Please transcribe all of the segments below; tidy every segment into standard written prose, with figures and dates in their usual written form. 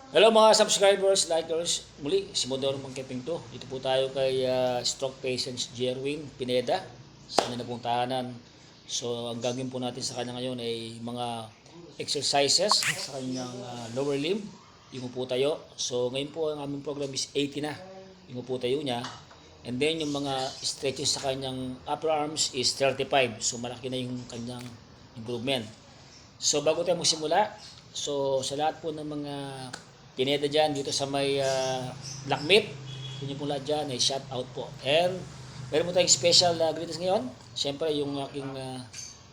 Hello mga subscribers, likers. Muli, si Modoro Pangkeping to. Dito po tayo kay Stroke Patients Jerwin Pineda sa kanyang napuntahanan. So, ang gagawin po natin sa kanya ngayon ay mga exercises sa kanyang lower limb. Yung po tayo. So, ngayon po ang aming program is 80 na. Yung po tayo niya. And then, yung mga stretches sa kanyang upper arms is 35. So, malaki na yung kanyang improvement. So, bago tayo magsimula, so sa lahat po ng mga Pineda dyan, dito sa may Lakmit, yun yung po lahat dyan, ay shout out po. And meron po tayong special greetings ngayon. Siyempre, yung aking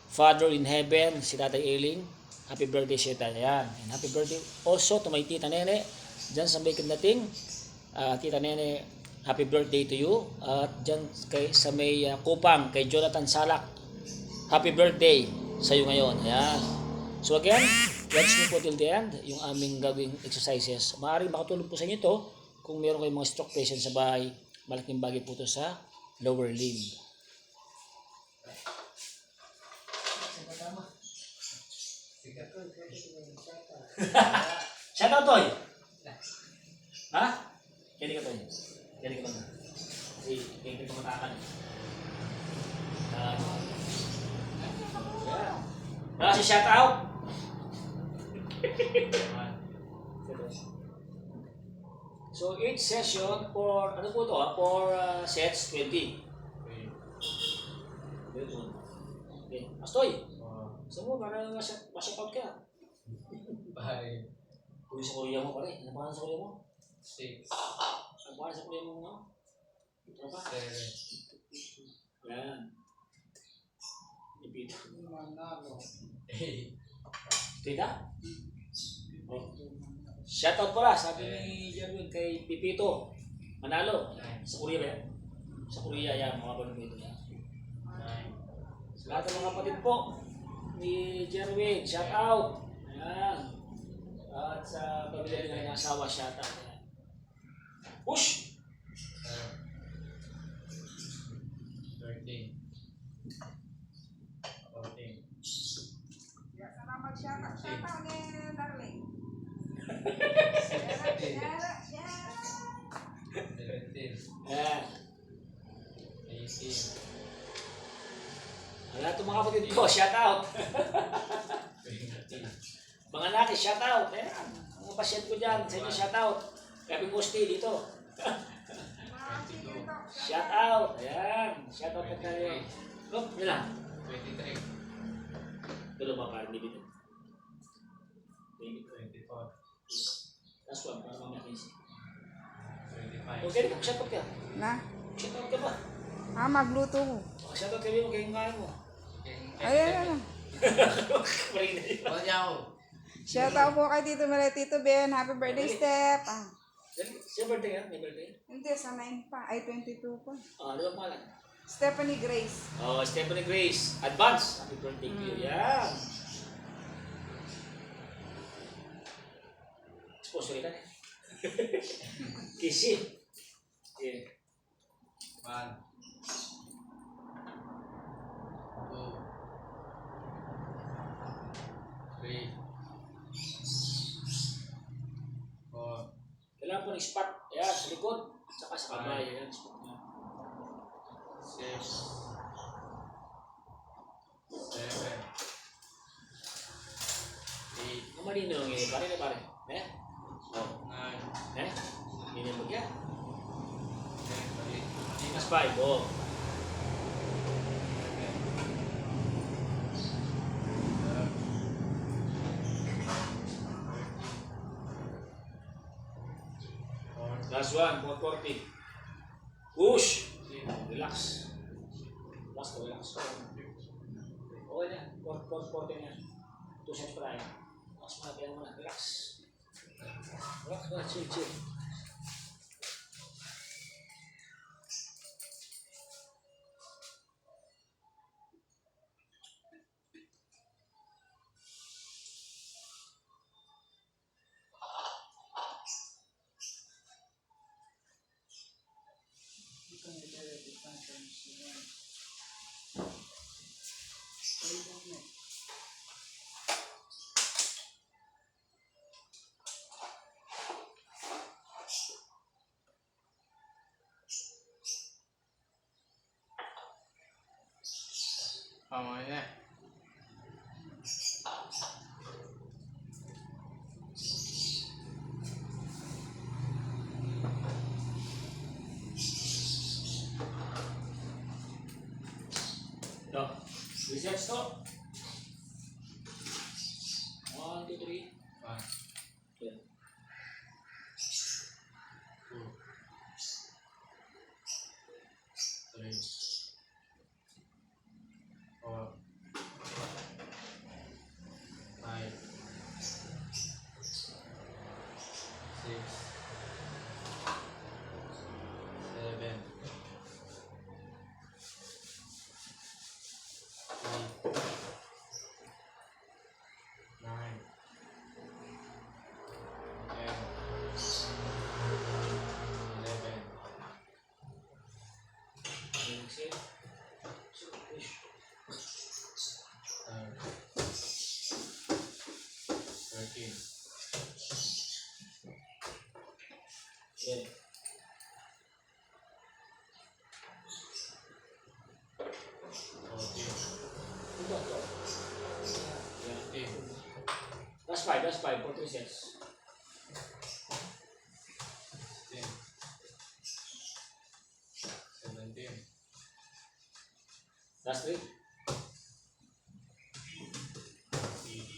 Father in Heaven, si Tatay Eiling. Happy birthday siya tayo. Yan. And happy birthday also to my Tita Nene, dyan sa may Dating. Tita Nene, happy birthday to you. At dyan sa may Kupang, kay Jonathan Salak, happy birthday sa iyo ngayon. Ayan. So again, watch me po till the end yung aming gagawing exercises. Maaaring makatulong po sa inyo ito kung meron kayong mga stroke patient sa bahay. Malaking bagay po ito sa lower limb. Shout out, Toy! Ha? Kaya ka, Toy. Kaya ka ba na? Kasi kaya ka matakan. Wala si shout out? So each session for ano po to for sets 20. Okay. Astoy. Gusto mo para ma-shout out ka. Bye. Uy sa kuya mo pare. Ano pa sa kuya mo? 6, Ano pa sa kuya mo no? Ano pa? 7, Yan. Ipito. 8. Tita? Oh. Shoutout pala, sabi ni Jerwin kay Pipito Manalo. Sa Korea ba yan? Sa Korea yan, mga balong yan. Sa lahat ng mga kapatid po ni Jerwin, shoutout. Ayan. At sa pamilya nila ng asawa, shoutout. Ayan. Push! 13, 14, Salamat shoutout ni Darling. 16, 17, Ayan. 18, Ang lahat ng mga kapatid ko, shoutout. 20, Mga naki, shoutout. Ayan. Mga pasyent ko dyan, sa inyo shoutout. Gabi Musti dito. 22, Shoutout. Ayan. Shoutout na tayo. Look, yun lang. 23, Tulo ba para hindi dito? 24, Last one, para mamaya kinis. 25, Okay, shoutout ka. Na? Shoutout ka ba? Magluto ko. Shoutout ka rin mo kayong ngayon mo. Ayan. Marina yun. Wala niya ako. Shoutout po kay Tito Mele, Tito Ben. Happy birthday, Step. Siya birthday ka? May birthday? Hindi, sa 9 pa. Ay, 22 pa. Ano ba pangalan? Stephanie Grace. Oh, Stephanie Grace. Advance. Happy birthday to you. Yan. Sponsor ka na. Kisi. Yeah. 1, 2, 3, 4, Kailangan po ng spot. Ayan, sa likod. Tsaka sa kamay. Ayan, spot niya. 6, 7, 8, Ang malino ng pare na pare. Eh? Oh. 9, Eh? Hindi mo kaya. 10, Mas 5. Oh. 11, 12, 13, 14, Last one, 440. Push! Relax. Relax ka, relax ka. Okay na, 440 na. 2 sets pa tayo. Relax mo na, kaya mo na. Relax. Relax mo na, chill, chill. Pamaya. No. Reset stop. 1, 2, 3. 1, Yeah. 2, 3, 4, 5, 6, 7, 8, 9, 10, 11, Reset. So, push. 13, Yeah. 14, Ito, ito. 15, That's 5. That's 5 for 3 sets. 16, 17, That's 3. 18,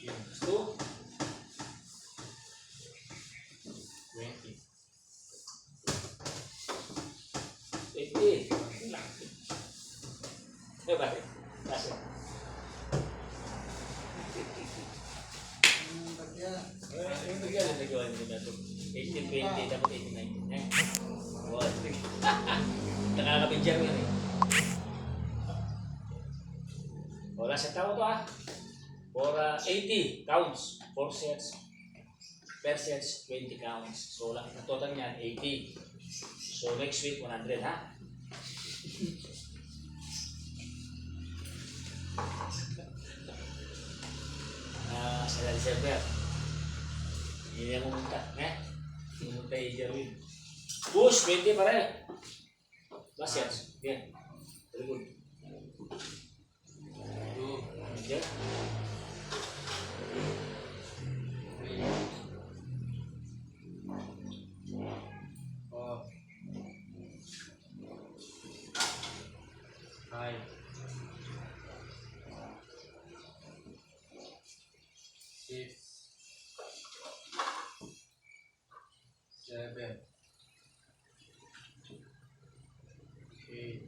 That's 2. 20, 80. Yun lang. Eh, bakit? That's it. Yung bigyan, nagawa nyo na ito. 18, 20, dapat 18, 19. Eh? What? Nakakabidyan yan eh. Wala sa tao to ah. For 80 counts. 4 sets. Per sets, 20 counts. So, lang na total niyan, 80. So, next week, 100 ha? Sa December. Hindi na pumunta. Pumunta yung Jerwin. Push, 20 pa rin. Last sets. Yeah. Very good. 2, Yeah. 3, 4, 5, 6, 7, 8,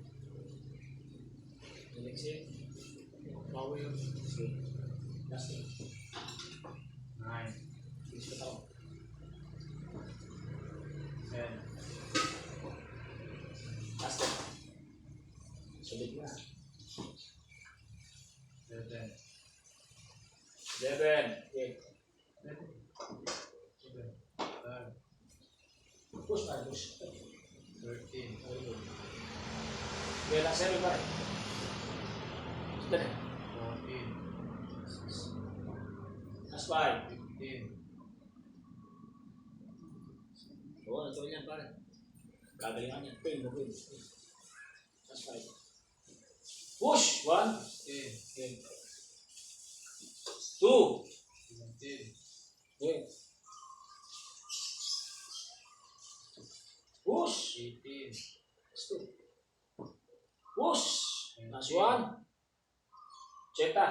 The next set. Power. Okay. Last set. 9, Please put out. 10, Last set. Sulit na. 11, 11. Okay. 12, Push pa, push. 13, Very good. Okay, last 7 pa rin. Dali. 14, Last 5. 15, Oo, natuloy yan pare. Gagalingan yan. Pain mo, pain. Last 5. Push! 1. 16, Okay. 2. 17, Okay. Push! 18, Last 2. Push! Last 1. Cheta.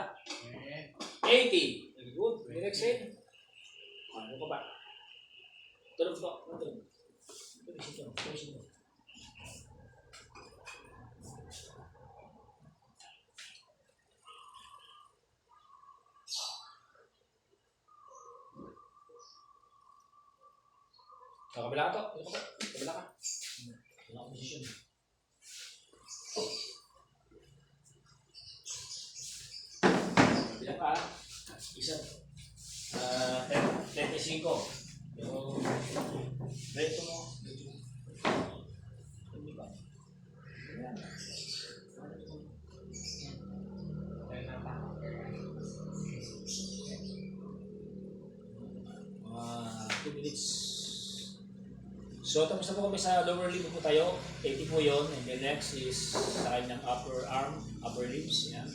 80. Very good. Very next set. Ano pa ba? Tulog ba? Tulog. Tulog siya. Tulog siya. Sa kabila ka to. Dito ka. Kabila ka. Wala akong posisyon. Kabila ka. Isa. 35. Yung reto mo. Hindi ba? Ayan. 2 minutes. So, tapos na po kami sa lower limb po tayo. 80 po yun. And then next is sa kanyang upper arm, upper limbs. Yan.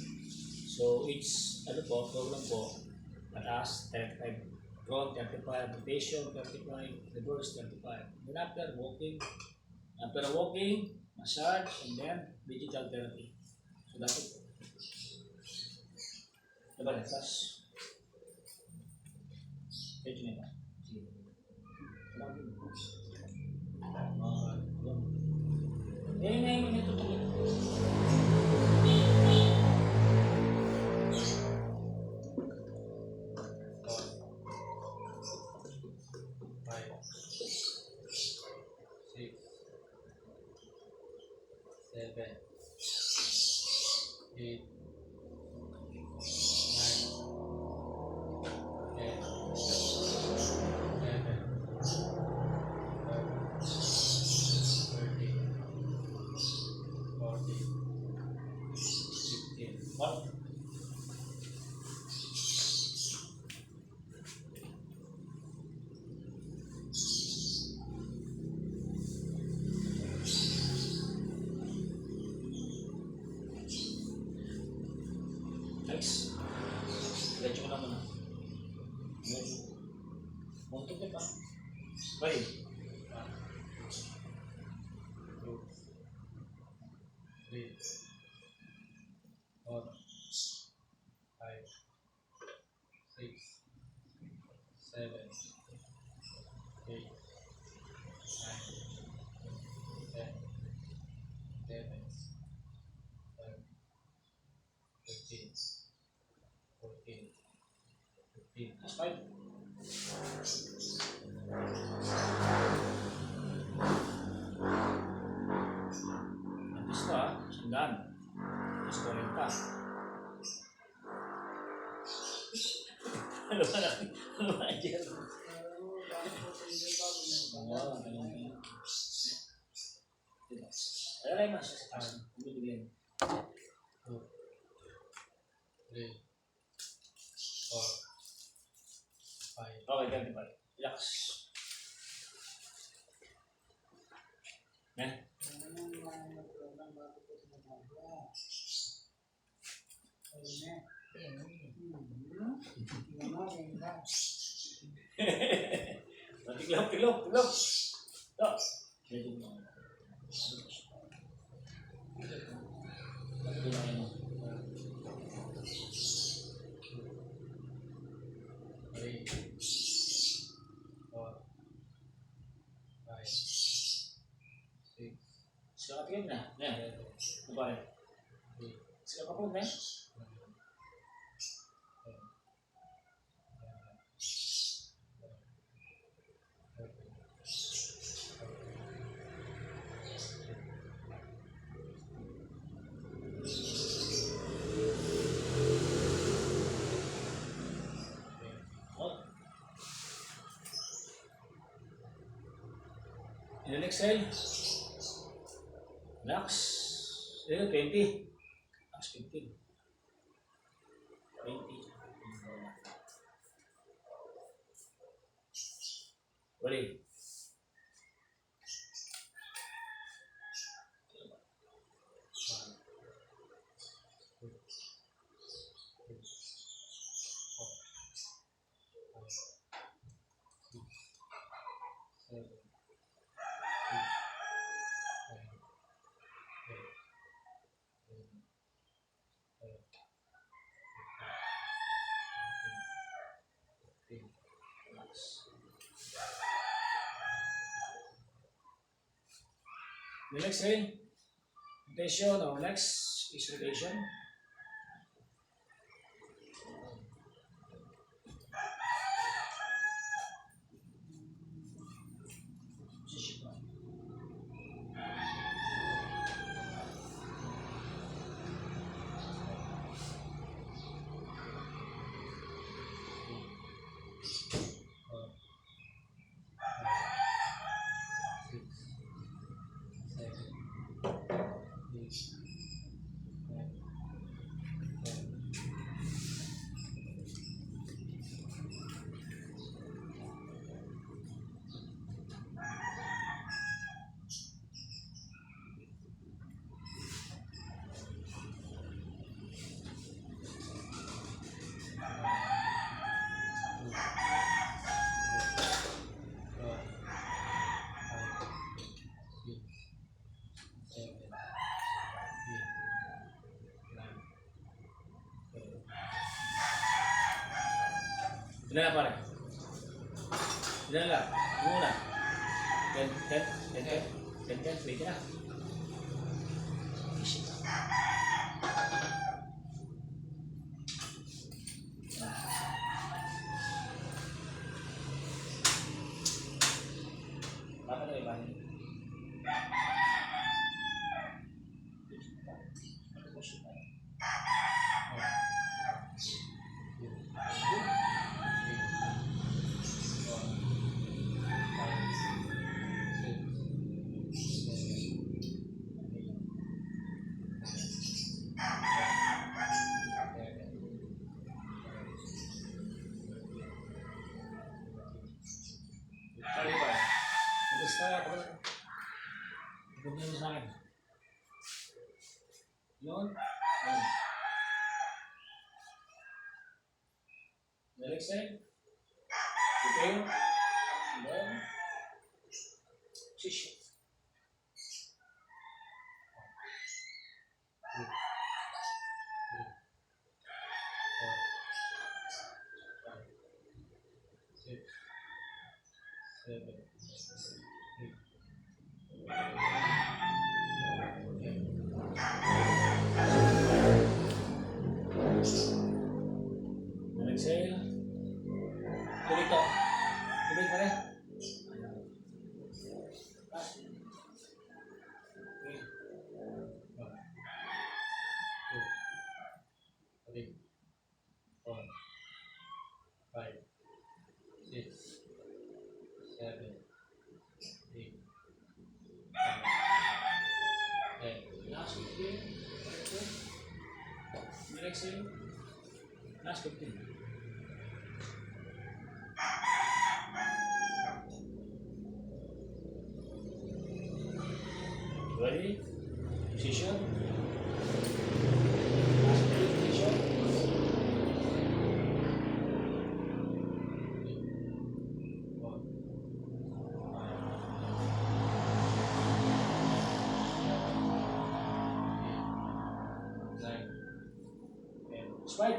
So each program po, mataas 35 front, 35 rotation, 35 reverse, 35. Then after walking, massage, and then digital therapy. So that's it. Diba na? Tapos, medyo na ba? Sige. Ngayon ito tuloy. Five, six, seven, eight, nine, 10, 11, 12, 13, 14, 15. What? Next. Diretso ko na muna. Diretso. Muntok na pa. Pwede. 2, 3, 4, 5, 6, 7, 8, 9, 10, 11, 12, 13, 14, 15. That's fine. Antis to ha. Sandaan. Antis 40. Ano ba natin? Ano ba dyan? Oo, ganun yun. Diba? Alalay mo siya sa taas. Bibigyan. 2, 3, 4, 5, Okay, ganun ba? Relax. Ne? Tiglop, tiglop, tiglop. Ito. Medyo mo. Ito na yun. 3, 4, 5, 6, Sila katingin na. Ne? 7, Ano ba rin? 8, Sila kapag ne? 11, Oh. And then exhale. Relax. Then 20. Relax 15. 20. Ready? The next thing, rotation or next is rotation. Ilan na pare? Ilan lang? Muna. 10, 10, 10, 10, 10, 10, 20 na. Easy. Bakit na iba? Kali pa. Tapos kaya ako. Ganyan mo sa akin. Yun. Yun. Next time. Okay. Then. Shish. Exhale. Tuloy to. Tuloy pa rin. Last 15. Exhale. Last 15. Ready? Position. Last position. Strike.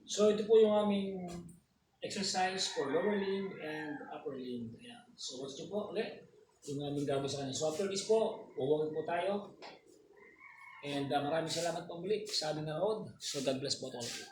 So ito po yung aming exercise for lower limb and upper limb. Ayan. So watch nyo po ulit yung aming gagawin sa kanya. So after this po, uwagin po tayo. And maraming salamat po muli sa aming nanood. So God bless po all of you.